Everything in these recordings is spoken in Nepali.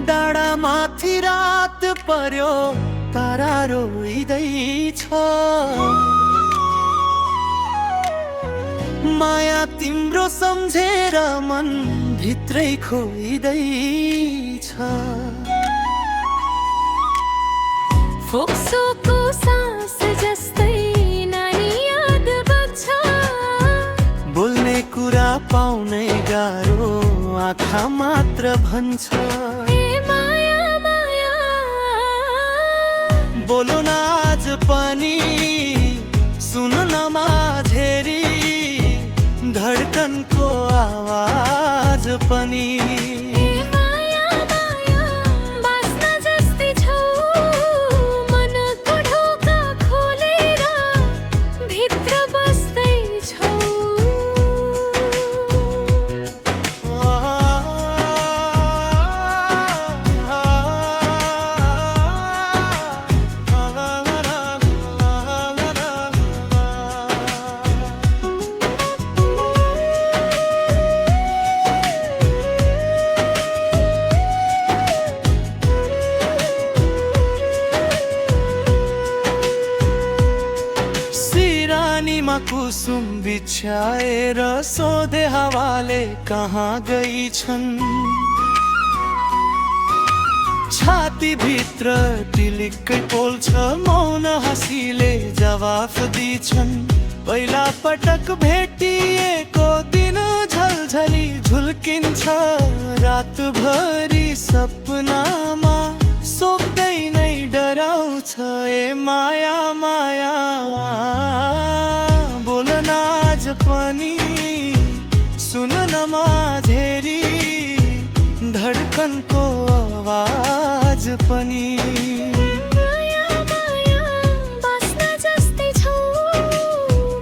डाँडामाथि रात पर्यो तारा रोइदैछ, माया तिम्रो सम्झेर मन भित्रै खोइदैछ। फोक्सोको सास जस्तै नानी याद बग्छ, बोल्ने कुरा पाउनै गाह्रो आँखा मात्र भन्छ। ए माया माया बोलो न आज पनि, सुन न माझेरी धडकनको आवाज पनि। ए माया माया बास्न जस्तै छौ, मनको ढोका खोलेर भित्र बस्दै छौ। सिरानीमा कुसुम बिछ्याएर सोधे हावाले कहाँ गई छन्। छाती भित्र टिलिक्कै पोल्छ, मौन हाँसीले जवाफ दिन्छन्। पहिला पटक भेटिएको दिन झलझली झुल्किन्छ, रातभरि सपनामा सोच्दै नै डराउँछ। ए माया माया बोल न आज पनि, सुन न माझेरी धडकनको आवाज पनि। माया माया बास्न जस्तै छौ,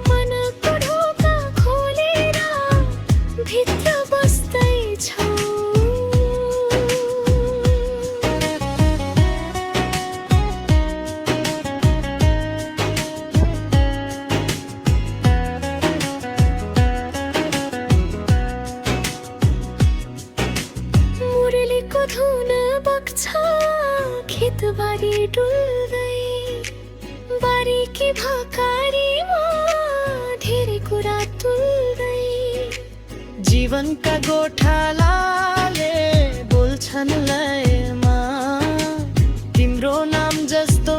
मनको ढोका खोलेर भित्र बस्दै छौ। मुरलीको धुन बग्छ, खेतबारी डुल्दै, बारीकी भाकारीमा धेरै कुरा तुल्दै। जीवनका गोठालाले बोल्छन् लयमा, तिम्रो नाम जस्तो